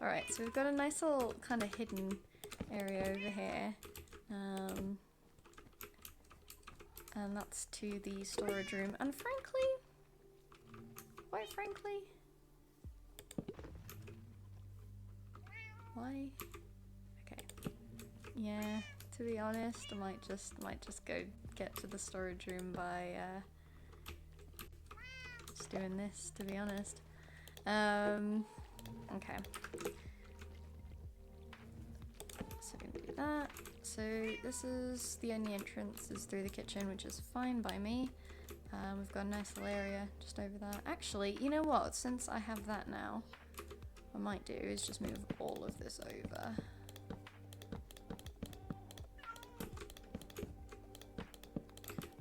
Alright, so we've got a nice little kind of hidden area over here. And that's to the storage room. And frankly, quite frankly, why? Okay. Yeah, to be honest, I might just go get to the storage room by just doing this, to be honest. Okay. So we're gonna do that. So this is the only entrance is through the kitchen, which is fine by me. We've got a nice little area just over there. Actually, you know what? Since I have that now, what I might do is just move all of this over.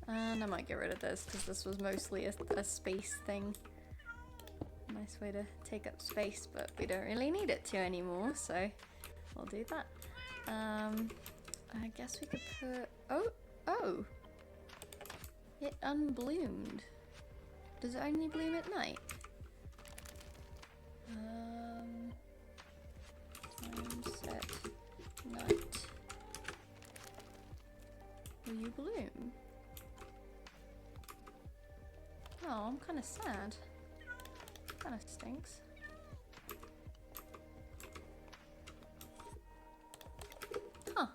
And I might get rid of this because this was mostly a space thing. Nice way to take up space, but we don't really need it to anymore, so we'll do that. I guess we could put... Oh! It unbloomed. Does it only bloom at night? Sunset night. Will you bloom? Oh, I'm kind of sad. Kind of stinks. Huh.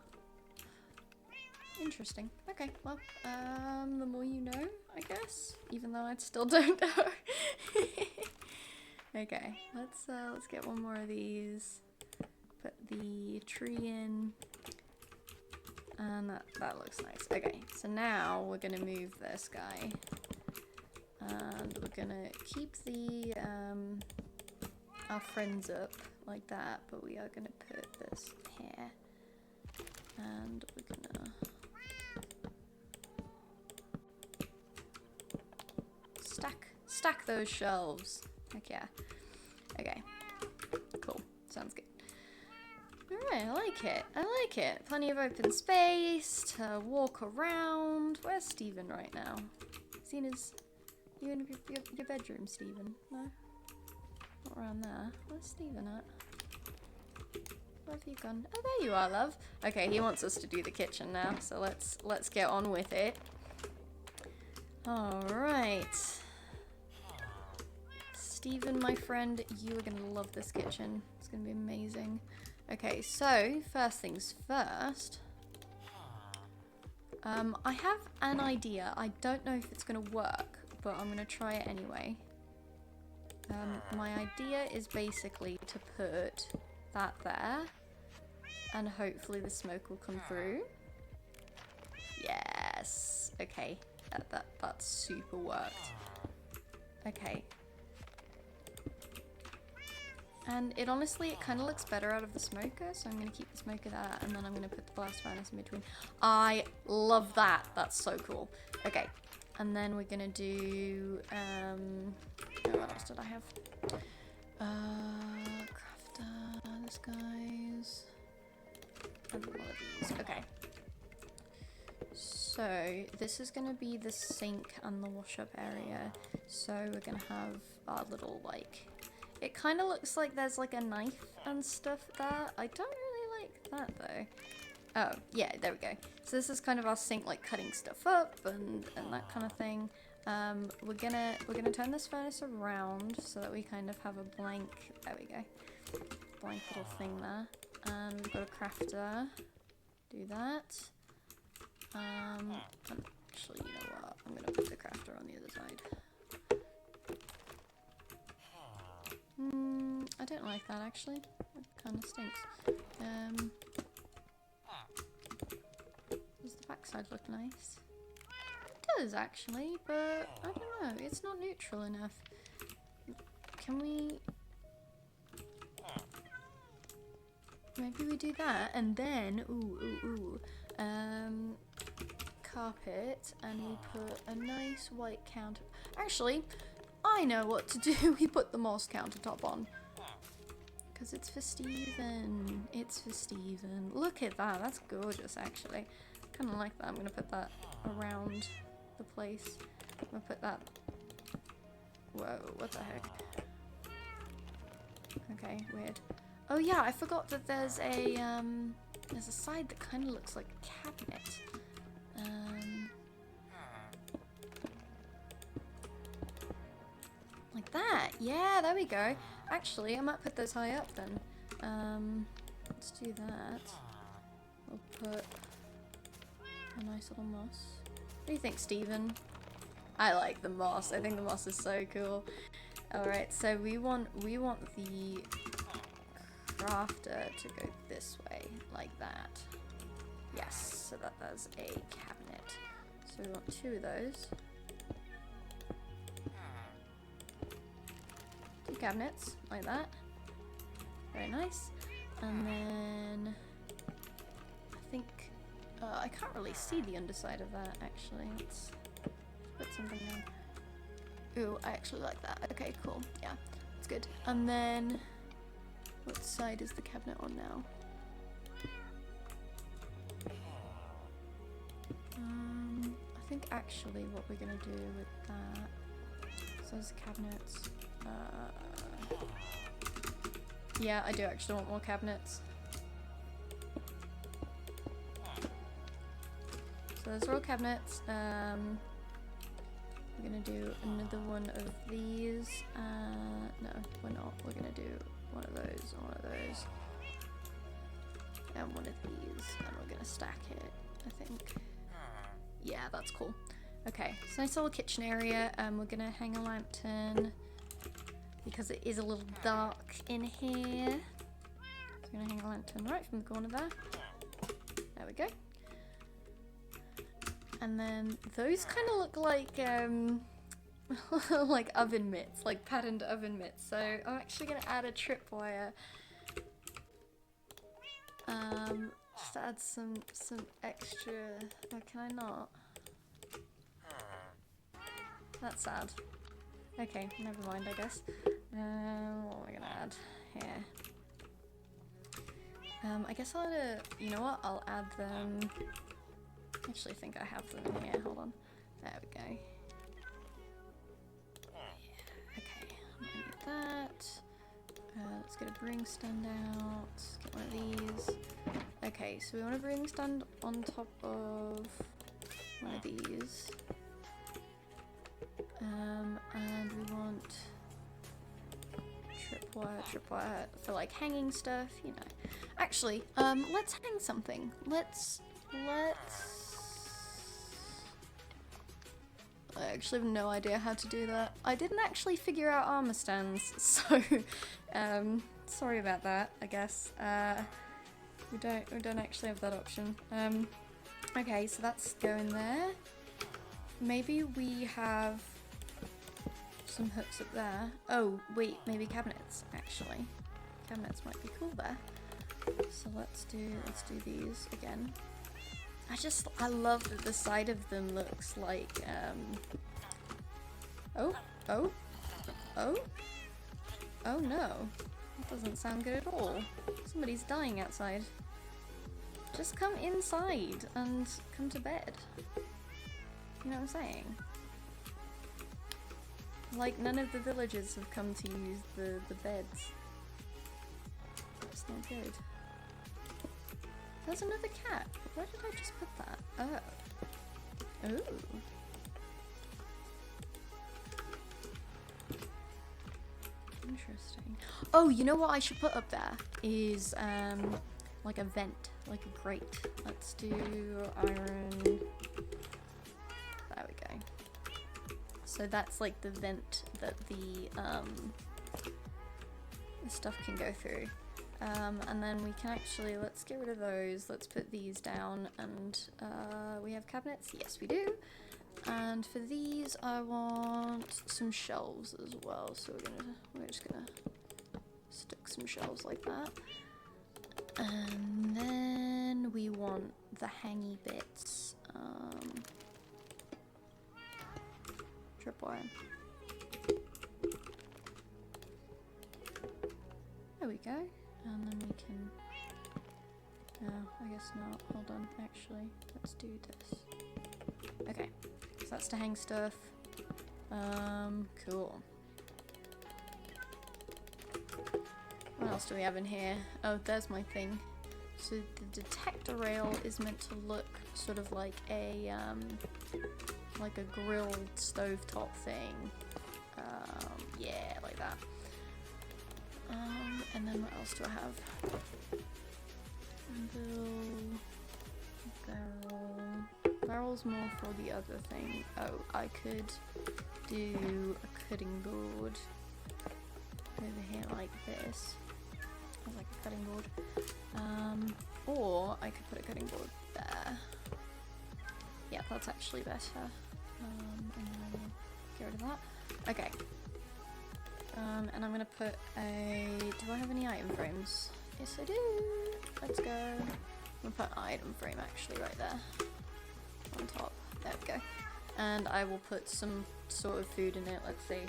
Interesting. Okay, well, the more you know, I guess. Even though I still don't know. Okay, let's get one more of these. Put the tree in. And that looks nice. Okay, so now we're gonna move this guy. And we're gonna keep the our friends up like that, but we are gonna put this here, and we're gonna stack those shelves. Heck yeah. Okay, cool. Sounds good. Alright, I like it. I like it. Plenty of open space to walk around. Where's Steven right now? Seen his... You in your bedroom, Steven? No? Not around there. Where's Steven at? Where have you gone? Oh, there you are, love. Okay, he wants us to do the kitchen now, so let's get on with it. Alright. Steven, my friend, you are gonna love this kitchen. It's gonna be amazing. Okay, so, first things first. I have an idea. I don't know if it's gonna work, but I'm gonna try it anyway. My idea is basically to put that there, and hopefully the smoke will come through. Yes. Okay, that super worked. Okay. And it honestly, it kind of looks better out of the smoker, so I'm going to keep the smoker there, and then I'm going to put the blast furnace in between. I love that. That's so cool. Okay, and then we're going to do, oh, what else did I have? Crafter, this guy's, and one of these. Okay. So, this is going to be the sink and the wash-up area, so we're going to have our little, like... It kind of looks like there's like a knife and stuff there. I don't really like that though. Oh, yeah, there we go. So this is kind of our sink, like cutting stuff up and that kind of thing. We're gonna turn this furnace around so that we kind of have a blank, there we go, blank little thing there. And we've got a crafter. Do that. And actually, you know what? I'm gonna put the crafter on the other side. I don't like that actually. It kind of stinks. Does the backside look nice? It does actually, but I don't know. It's not neutral enough. Can we... Maybe we do that and then... carpet, and we put a nice white counter... Actually... I know what to do. We put the moss countertop on. Because it's for Steven. It's for Steven. Look at that. That's gorgeous, actually. Kind of like that. I'm going to put that around the place. I'm going to put that... Whoa, what the heck? Okay, weird. Oh yeah, I forgot that there's a side that kind of looks like a cabinet. Like that. Yeah, there we go. Actually, I might put those high up then. Let's do that. We'll put a nice little moss. What do you think, Steven? I like the moss. I think the moss is so cool. Alright, so we want the crafter to go this way, like that. Yes, so that's a cabinet. So we want 2 of those. 2 cabinets, like that. Very nice. And then I think I can't really see the underside of that actually. Let's put something on. Ooh, I actually like that. Okay, cool. Yeah, it's good. And then what side is the cabinet on now? I think actually what we're gonna do with that. So those cabinets. Yeah, I do actually want more cabinets. So those are all cabinets. We're gonna do another one of these. No, we're not. We're gonna do one of those, and one of those, and one of these, and we're gonna stack it, I think. Yeah, that's cool. Okay, so nice little kitchen area. We're gonna hang a lantern because it is a little dark in here. So we're gonna hang a lantern right from the corner there. There we go. And then those kind of look like like oven mitts, like patterned oven mitts. So I'm actually gonna add a tripwire. Just to add some extra. Oh, can I not? That's sad. Okay, never mind, I guess. What am I gonna add here? I guess I'll add a. You know what? I'll add them. I actually think I have them in here. Hold on. There we go. Yeah, okay, I'm gonna need that. Let's get a brewing stand out. Get one of these. Okay, so we want a brewing stand on top of one of these. And we want tripwire for like hanging stuff, you know. Actually, let's hang something. Let's I actually have no idea how to do that. I didn't actually figure out armor stands, so sorry about that, I guess. We don't actually have that option. Okay, so that's going there. Maybe we have some hooks up there. Oh, wait, maybe cabinets, actually. Cabinets might be cool there. So let's do these again. I love that the side of them looks like, oh no. That doesn't sound good at all. Somebody's dying outside. Just come inside and come to bed. You know what I'm saying? Like, none of the villagers have come to use the beds. That's not good. There's another cat. Where did I just put that? Oh. Ooh. Interesting. Oh, you know what I should put up there? Is, like a vent. Like a grate. Let's do iron. There we go. So that's like the vent that the stuff can go through. And then we can actually, let's get rid of those, let's put these down, and we have cabinets, yes we do. And for these I want some shelves as well, so we're just gonna stick some shelves like that. And then we want the hangy bits, tripwire. There we go. And then we can, no, I guess not, hold on, actually, let's do this. Okay, so that's to hang stuff. Cool. What else do we have in here? Oh, there's my thing. So the detector rail is meant to look sort of like a grilled stovetop thing. Yeah, like that. And then what else do I have? Barrel. Barrel's more for the other thing. Oh, I could do a cutting board over here like this. Like a cutting board. Or I could put a cutting board there. Yeah, that's actually better. And then get rid of that. Okay. And I'm gonna put a... Do I have any item frames? Yes, I do. Let's go. I'm gonna put an item frame actually right there. On top. There we go. And I will put some sort of food in it. Let's see.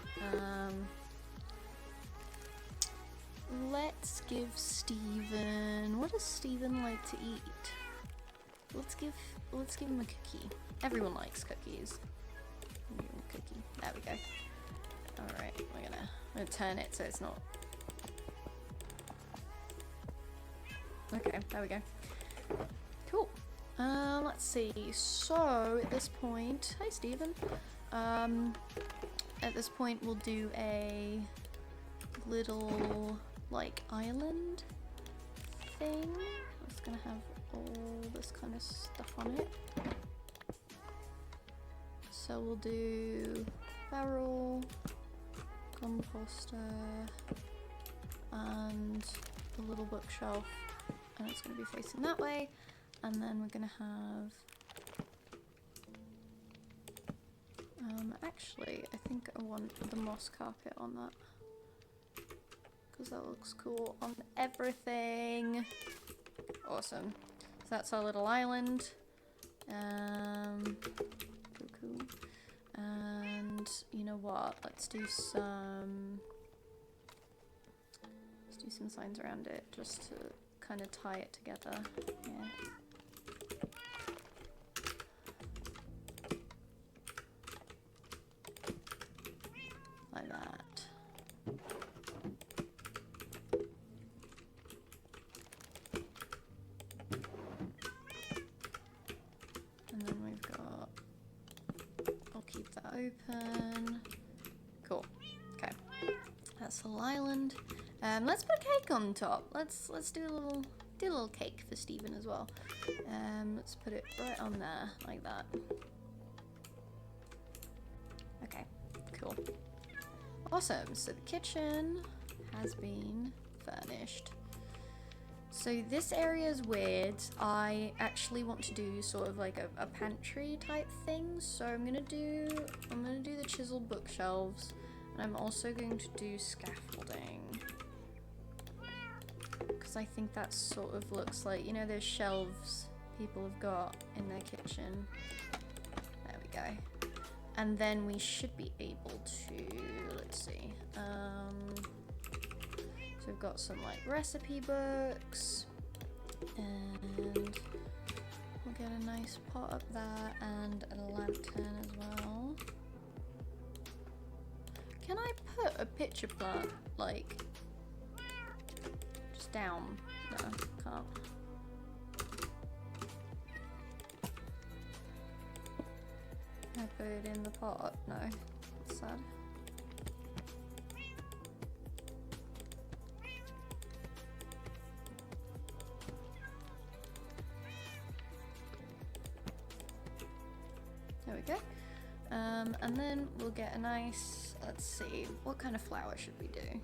Let's give Steven... What does Steven like to eat? Let's give him a cookie. Everyone likes cookies. Give him a cookie. There we go. Alright, I'm gonna turn it so it's not... Okay, there we go. Cool. Let's see. So, at this point... Hi, Steven. At this point, we'll do a little, like, island thing. It's gonna have all this kind of stuff on it. So we'll do barrel, composter, and the little bookshelf, and it's going to be facing that way. And then we're going to have... actually, I think I want the moss carpet on that, because that looks cool on everything. Awesome. So that's our little island. Cool. And you know what? Let's do some signs around it just to kind of tie it together. Yeah. Like that. And then we've got... I'll keep that open. Cool. Okay. That's the island. Let's put a cake on top. Let's do a little cake for Steven as well. Let's put it right on there, like that. Okay, cool. Awesome. So the kitchen has been furnished. So this area is weird. I actually want to do sort of like a pantry type thing. So I'm gonna do the chiseled bookshelves, and I'm also going to do scaffolding, because I think that sort of looks like, you know, those shelves people have got in their kitchen. There we go. And then we should be able to, let's see. So we've got some like recipe books, and we'll get a nice pot up there and a lantern as well. Can I put a pitcher plant like just down? No, can't. Can I put it in the pot? No, that's sad. There we go. And then we'll get a nice, let's see, what kind of flower should we do?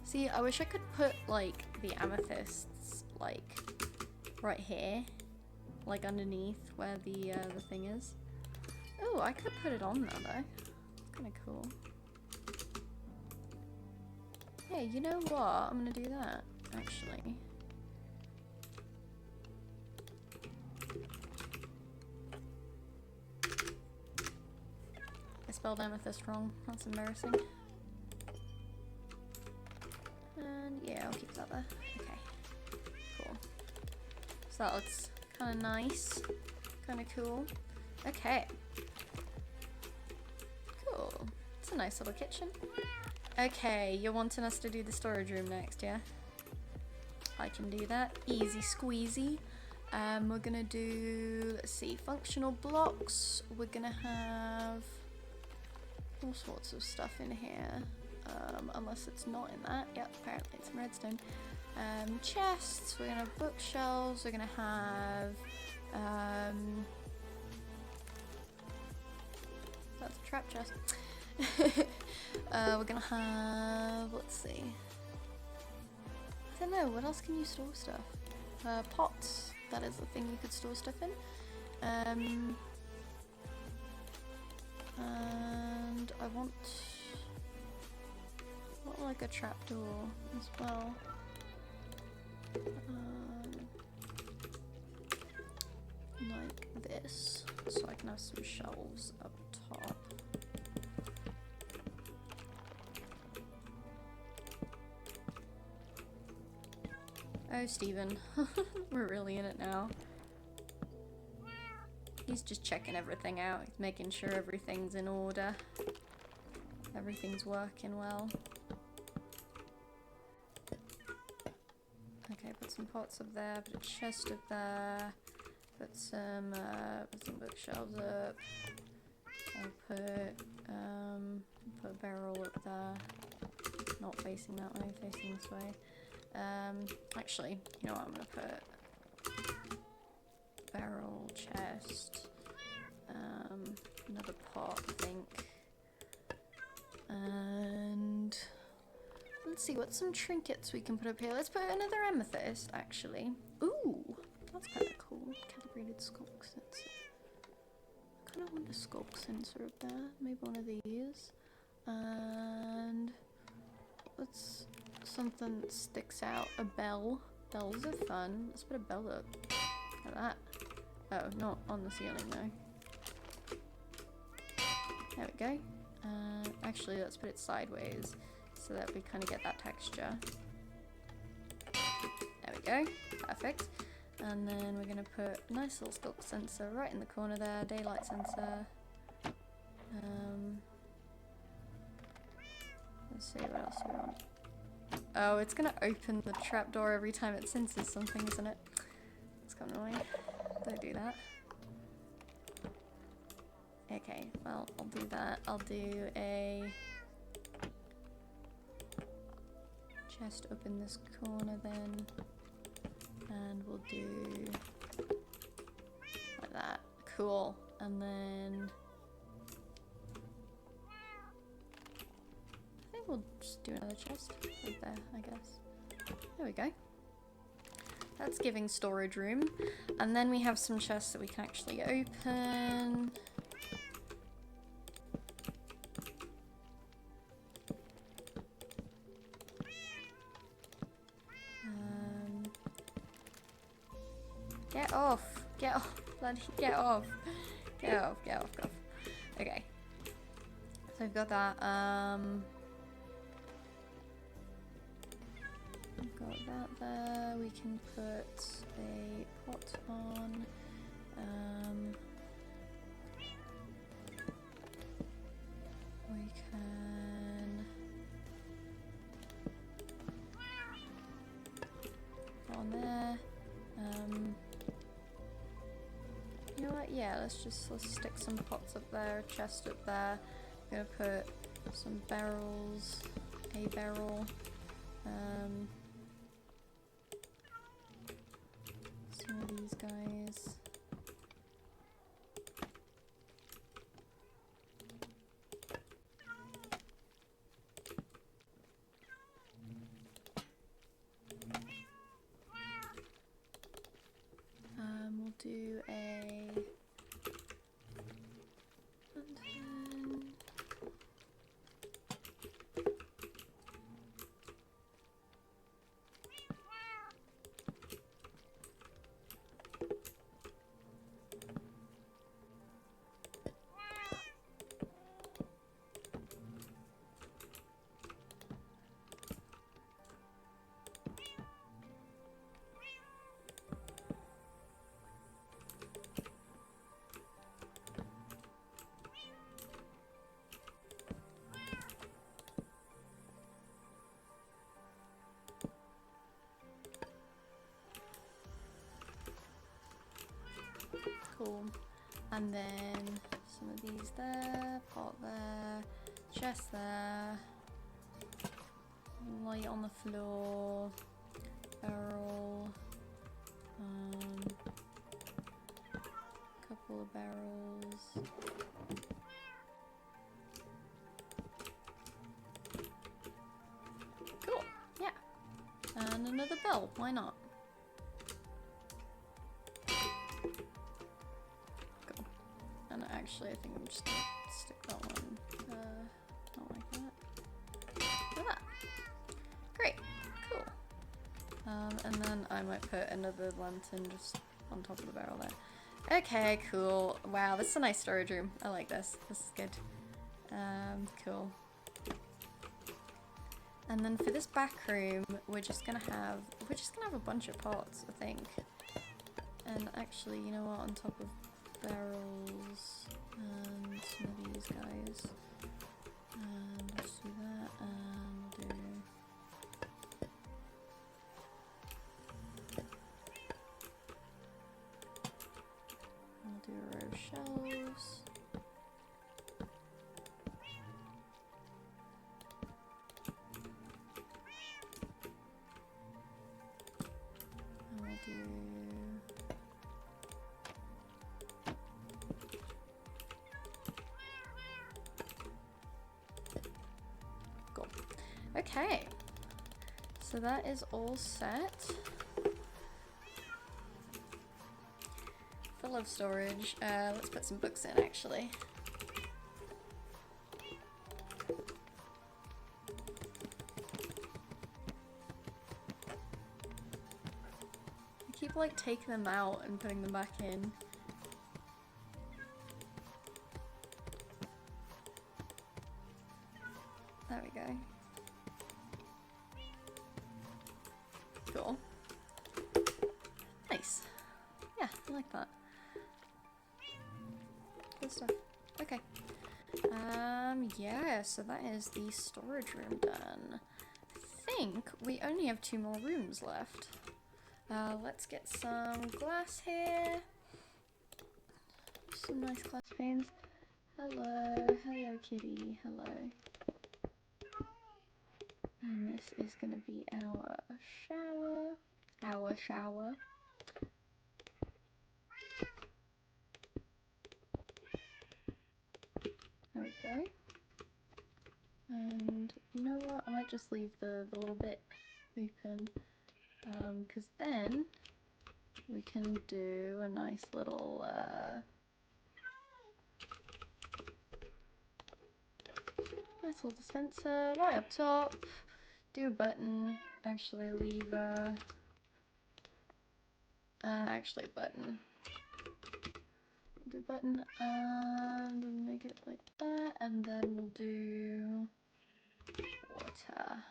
See, I wish I could put like the amethysts like right here, like underneath where the thing is. Oh, I could put it on there though. It's kind of cool. Hey, you know what? I'm gonna do that actually. I spelled amethyst wrong. That's embarrassing. And yeah, I'll keep that there. Okay, cool. So that looks kind of nice, kind of cool. Okay, cool. It's a nice little kitchen. Okay, you're wanting us to do the storage room next, yeah? I can do that. Easy squeezy. We're gonna do, let's see, functional blocks. We're gonna have all sorts of stuff in here. Unless it's not in that. Yep, apparently it's in redstone. Chests, we're gonna have bookshelves, we're gonna have that's a trap chest. We're gonna have, let's see, I don't know, what else can you store stuff? Pots, that is the thing you could store stuff in. And I want like a trapdoor as well. Like this, so I can have some shelves up top. Oh, Steven. We're really in it now. He's just checking everything out. He's making sure everything's in order. Everything's working well. Okay, put some pots up there, put a chest up there, put some bookshelves up. I'll put a barrel up there. Not facing that way, facing this way. Actually, you know what, I'm gonna put barrel, chest, another pot, I think. And let's see, what's some trinkets we can put up here? Let's put another amethyst, actually. Ooh, that's kind of cool. Calibrated skulk sensor. I kind of want a skulk sensor up there. Maybe one of these. And let's something that sticks out. A bell. Bells are fun. Let's put a bell up. Like that. Oh, not on the ceiling though. There we go. Actually, let's put it sideways so that we kind of get that texture. There we go. Perfect. And then we're going to put a nice little skulk sensor right in the corner there. Daylight sensor. Let's see, what else do we want? Oh, it's going to open the trapdoor every time it senses something, isn't it? It's kind of annoying. Don't do that. Okay, well, I'll do that. I'll do a chest up in this corner then. And we'll do like that. Cool. And then I think we'll just do another chest right there, I guess. There we go. That's giving storage room. And then we have some chests that we can actually open. Get off! Get off! Bloody get off! Get off, get off, get off. Okay. So we've got that, we've got that there. We can put a pot on. We can put on there. You know what? Yeah, let's stick some pots up there, a chest up there. I'm gonna put some barrels, a barrel. Some of these guys. We'll do a lantern. cool. And then some of these there, pot there, chest there, light on the floor, barrel, couple of barrels. Cool, yeah. And another bell, why not? Cool. And actually I think I'm just gonna stick that one, not like that. Like that. Great, cool. And then I might put another lantern just on top of the barrel there. Okay, cool. Wow, this is a nice storage room. I like this. This is good. Cool. And then for this back room, we're just gonna have a bunch of pots, I think. And actually, you know what? On top of barrels and some of these guys, and let's do that. And we'll do. We'll do a row of shelves. And we'll do. Cool. Okay. So that is all set. Full of storage. Let's put some books in actually. I keep like taking them out and putting them back in. There we go. Cool. Nice. Yeah, I like that. Good stuff. Okay. Yeah, so that is the storage room done. I think we only have 2 more rooms left. Let's get some glass here. Some nice glass panes. Hello, hello kitty, hello. And this is gonna be our shower. Our shower. There we go. And you know what? I might just leave the little bit open. Because then we can do a nice little dispenser right up top. Do a button. Actually leave actually a button. Do a button and make it like that, and then we'll do water.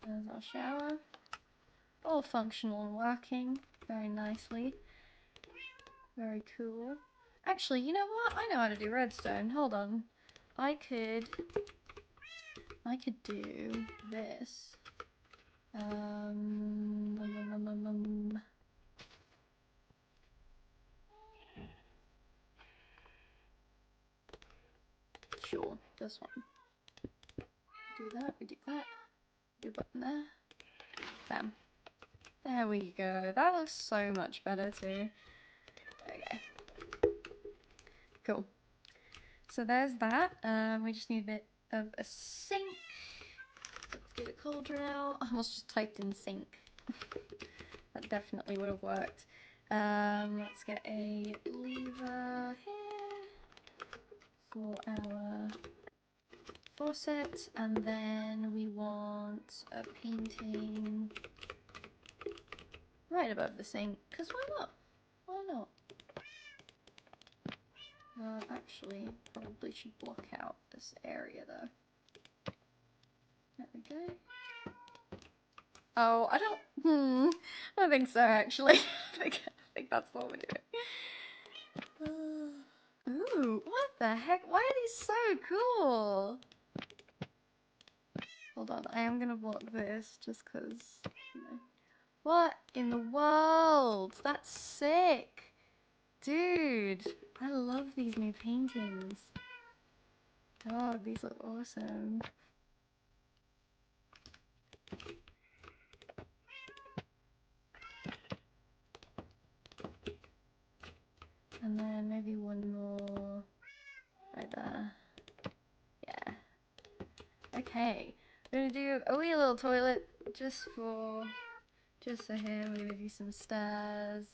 There's our shower. All functional and working very nicely. Very cool. Actually, you know what? I know how to do redstone. Hold on. I could do this. Sure, this one. Do that, we do that. Do a button there. Bam. There we go. That looks so much better too. Okay. Cool. So there's that. We just need a bit of a sink. Let's get a cauldron out. I almost just typed in sink. That definitely would have worked. Let's get a lever here for our faucet, and then we want a painting right above the sink, because why not? Why not? Actually, probably should block out this area though. There we go. Oh, I don't think so actually. I think that's what we're doing. Ooh, what the heck? Why are these so cool? Hold on, I am gonna block this just because, you know. What in the world? That's sick! Dude, I love these new paintings. God, these look awesome. And then maybe one more right there. Yeah. Okay. We're gonna do a wee little toilet just for him. We're gonna do some stairs.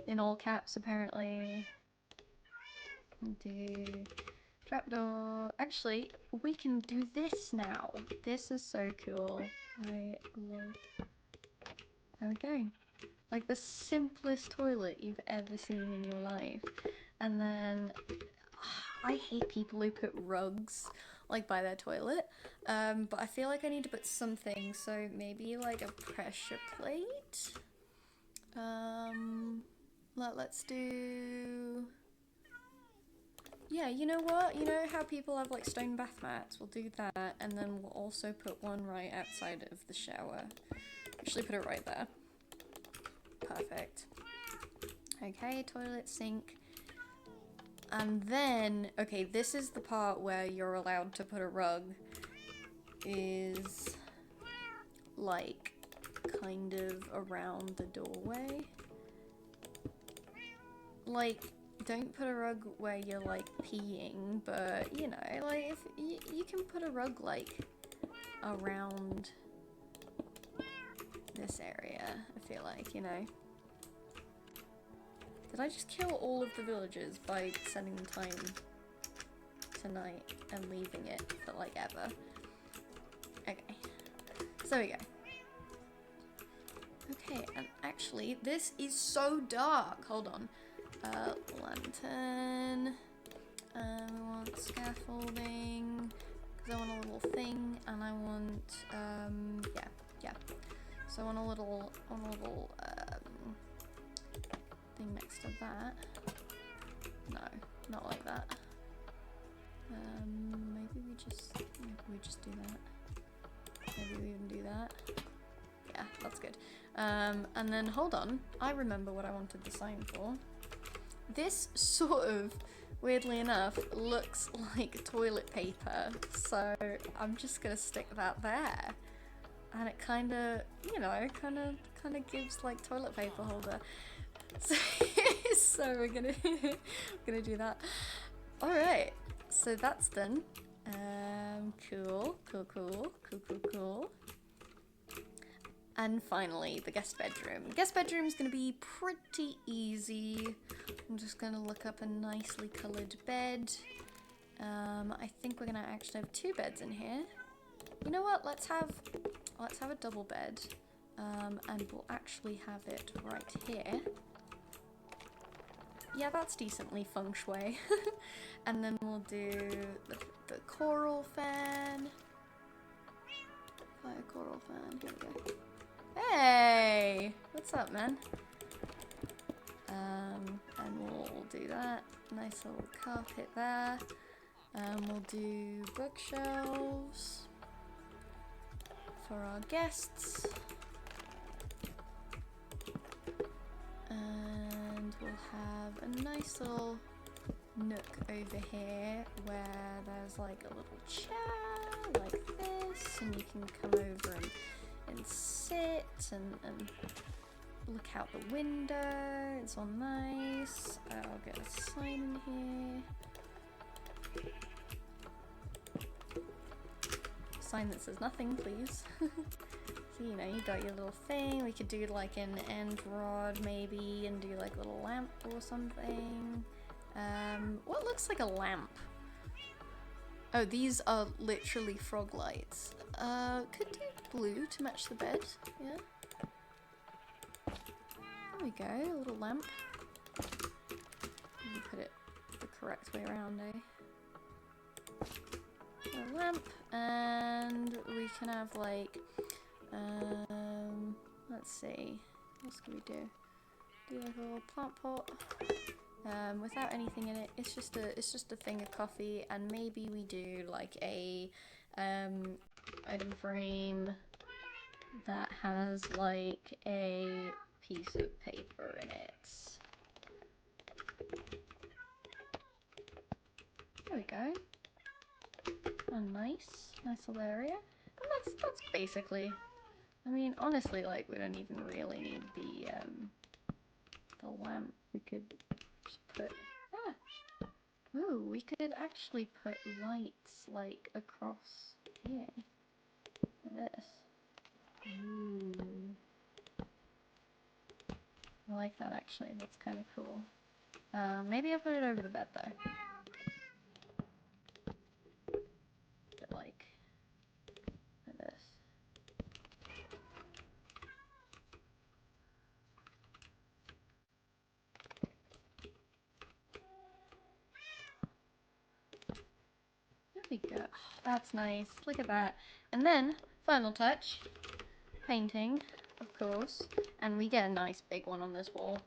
In all caps apparently. Do trapdoor. Actually, we can do this now. This is so cool. I love. There we go. Like the simplest toilet you've ever seen in your life. And then I hate people who put rugs like by their toilet. But I feel like I need to put something, so maybe like a pressure plate. Let's do. Yeah, you know what? You know how people have like stone bath mats? We'll do that, and then we'll also put one right outside of the shower. Actually, put it right there. Perfect. Okay, toilet, sink. And then, okay, this is the part where you're allowed to put a rug. Is like kind of around the doorway. Like, don't put a rug where you're like peeing, but you know, like if you can put a rug like around this area, I feel like, you know. Did I just kill all of the villagers by sending them time tonight and leaving it for like ever? Okay, so there we go. Okay, and actually this is so dark. Hold on. Lantern. We want scaffolding because I want a little thing, and I want yeah. So I want a little thing next to that. No, not like that. Maybe we just do that. Maybe we even do that. Yeah, that's good. And then hold on, I remember what I wanted the sign for. This sort of, weirdly enough, looks like toilet paper, so I'm just gonna stick that there. And it kinda, you know, kinda gives like toilet paper holder. So we're gonna do that. Alright, so that's done. Cool. And finally, the guest bedroom. Guest bedroom's gonna be pretty easy. I'm just gonna look up a nicely coloured bed. I think we're gonna actually have 2 beds in here. You know what? Let's have a double bed, and we'll actually have it right here. Yeah, that's decently feng shui. And then we'll do the coral fan. Fire coral fan. Here we go. Hey, what's up, man? And we'll do that. Nice little carpet there. We'll do bookshelves for our guests. And we'll have a nice little nook over here where there's like a little chair like this, and you can come over and sit and look out the window. It's all nice. I'll get a sign in here. Sign that says nothing, please. So, you know, you got your little thing. We could do like an end rod maybe, and do like a little lamp or something. What looks like a lamp? Oh, these are literally frog lights. Could do blue to match the bed, yeah. There we go, a little lamp. Maybe put it the correct way around, eh? A lamp, and we can have like, let's see, what else can we do? Do like a little plant pot. Without anything in it. It's just a thing of coffee, and maybe we do like a item frame that has like a piece of paper in it. There we go. Oh, nice little area. And that's basically. I mean, honestly, like we don't even really need the lamp. We could just put. Ah. Ooh, we could actually put lights like across here. This. Ooh. I like that actually. That's kind of cool. Maybe I'll put it over the bed though. But like this. There we go. Oh, that's nice. Look at that. And then, final touch, painting, of course. And we get a nice big one on this wall.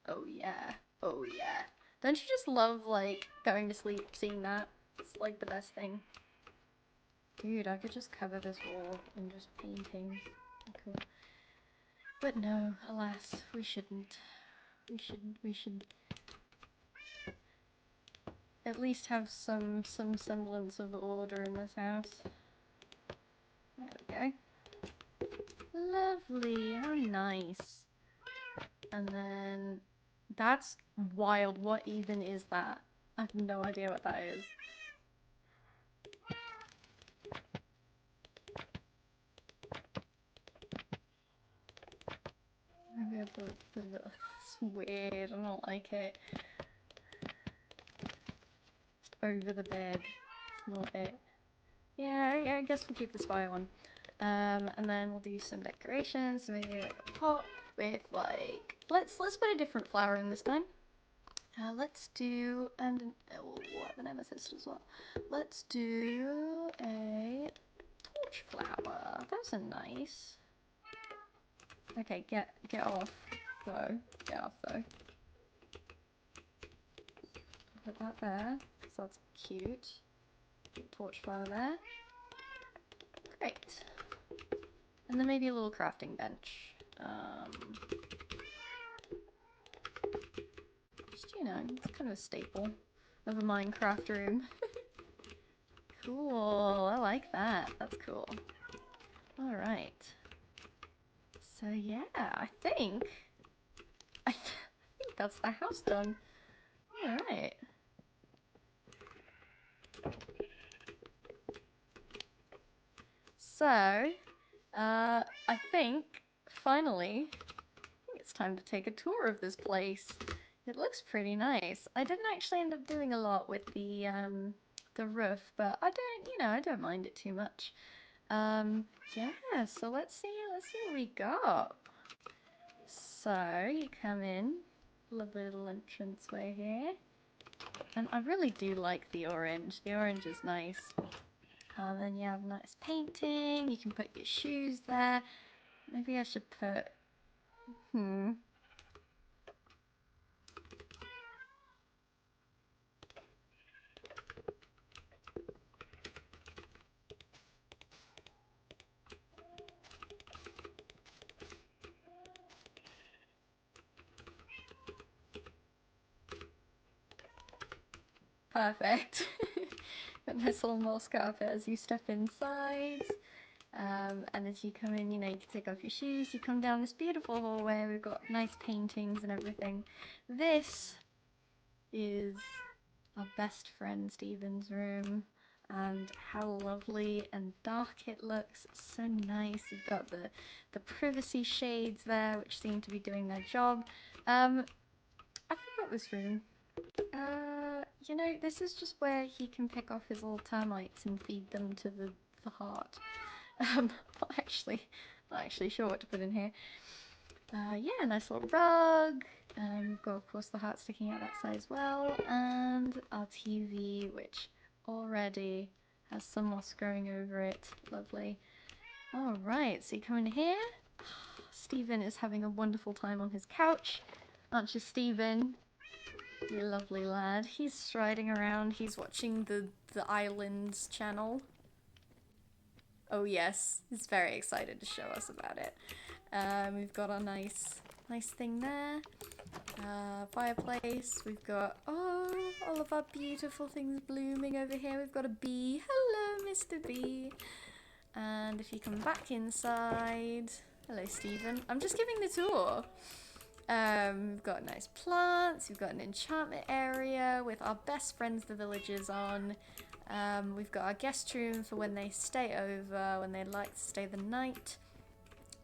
Oh yeah. Oh yeah. Don't you just love, like, going to sleep seeing that? It's like the best thing. Dude, I could just cover this wall in just painting. Cool. But no, alas, we shouldn't. We should at least have some semblance of order in this house. There we go. Lovely, how nice. And then that's wild. What even is that? I have no idea what that is. It's weird. I don't like it. Just over the bed. It's not it. Yeah, I guess we'll keep the spy one. And then we'll do some decorations. Maybe like a pot with like let's put a different flower in this time. Let's do and we'll have an amethyst as well. Let's do a torch flower. Those are nice. Okay, get off though. Get off though. Put that there because that's cute. Torch flower there. Great. And then maybe a little crafting bench. Just, you know, it's kind of a staple of a Minecraft room. Cool, I like that. That's cool. Alright. So yeah, I think that's the house done. Alright. So, I think, finally, it's time to take a tour of this place. It looks pretty nice. I didn't actually end up doing a lot with the roof, but I don't mind it too much. Yeah, so let's see what we got. So, you come in, lovely little entranceway here. And I really do like the orange. The orange is nice. Then you have nice painting. You can put your shoes there. Maybe I should put... Perfect. Got nice little moss carpet as you step inside. And as you come in, you know, you can take off your shoes. You come down this beautiful hallway. We've got nice paintings and everything. This is our best friend Stephen's room. And how lovely and dark it looks. It's so nice. You've got the privacy shades there, which seem to be doing their job. I forgot this room. You know, this is just where he can pick off his little termites and feed them to the heart. Not actually sure what to put in here. Yeah, nice little rug. We've got, of course, the heart sticking out that side as well. And our TV, which already has some moss growing over it. Lovely. Alright, so you come in here. Stephen is having a wonderful time on his couch. Aren't you, Stephen? You lovely lad. He's striding around. He's watching the Islands channel. Oh yes, he's very excited to show us about it. We've got our nice thing there. Fireplace. We've got, oh, all of our beautiful things blooming over here. We've got a bee. Hello, Mr. Bee. And if you come back inside, hello, Stephen. I'm just giving the tour. We've got nice plants. We've got an enchantment area with our best friends, the villagers, on. We've got our guest room for when they stay over, when they like to stay the night.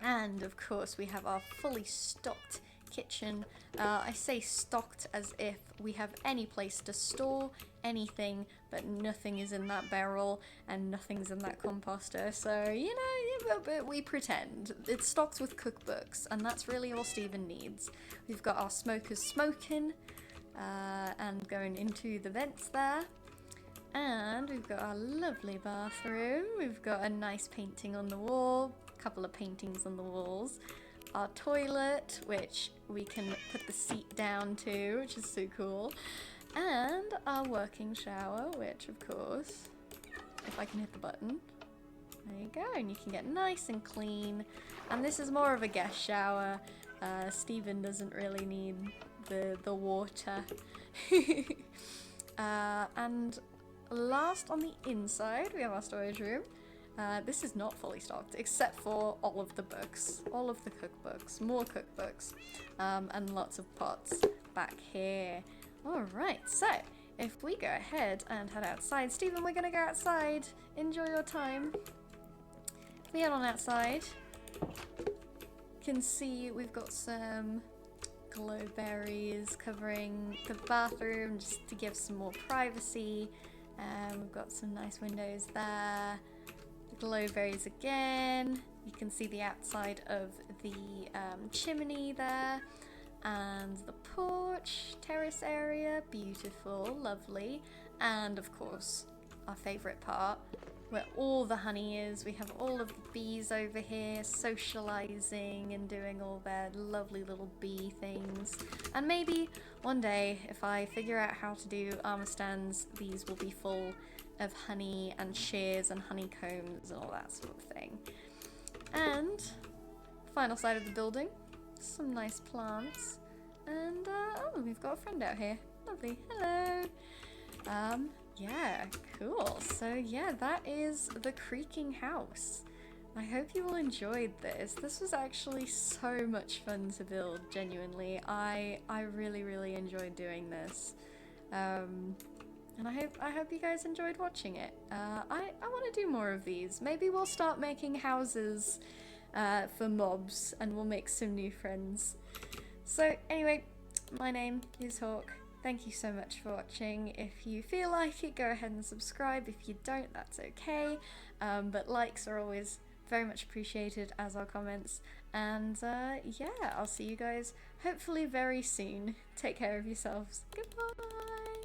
And of course we have our fully stocked kitchen. I say stocked as if we have any place to store anything, but nothing is in that barrel and nothing's in that composter. So, you know, but we pretend. It's stocked with cookbooks, and that's really all Stephen needs. We've got our smokers smoking and going into the vents there. And we've got our lovely bathroom. We've got a nice painting on the wall, a couple of paintings on the walls. Our toilet, which we can put the seat down to, which is so cool. And our working shower, which of course, if I can hit the button, there you go, and you can get nice and clean. And this is more of a guest shower. Stephen doesn't really need the water. And last on the inside, we have our storage room. This is not fully stocked, except for all of the books, all of the cookbooks, more cookbooks, and lots of pots back here. Alright, so if we go ahead and head outside, Stephen, we're gonna go outside. Enjoy your time. If we head on outside, you can see we've got some glowberries covering the bathroom just to give some more privacy. We've got some nice windows there. Glowberries again. You can see the outside of the chimney there. And the porch, terrace area, beautiful, lovely. And of course, our favourite part, where all the honey is. We have all of the bees over here socialising and doing all their lovely little bee things. And maybe one day, if I figure out how to do armour stands, these will be full of honey and shears and honeycombs and all that sort of thing. And final side of the building, some nice plants. And oh, we've got a friend out here. Lovely. Hello. Yeah, cool. So yeah, that is the Creaking House. I hope you all enjoyed this. This was actually so much fun to build, genuinely. I really enjoyed doing this. And I hope you guys enjoyed watching it. I want to do more of these. Maybe we'll start making houses for mobs and we'll make some new friends. So anyway, my name is Hawk. Thank you so much for watching. If you feel like it, go ahead and subscribe. If you don't, that's okay. But likes are always very much appreciated, as are comments. And yeah, I'll see you guys hopefully very soon. Take care of yourselves. Goodbye!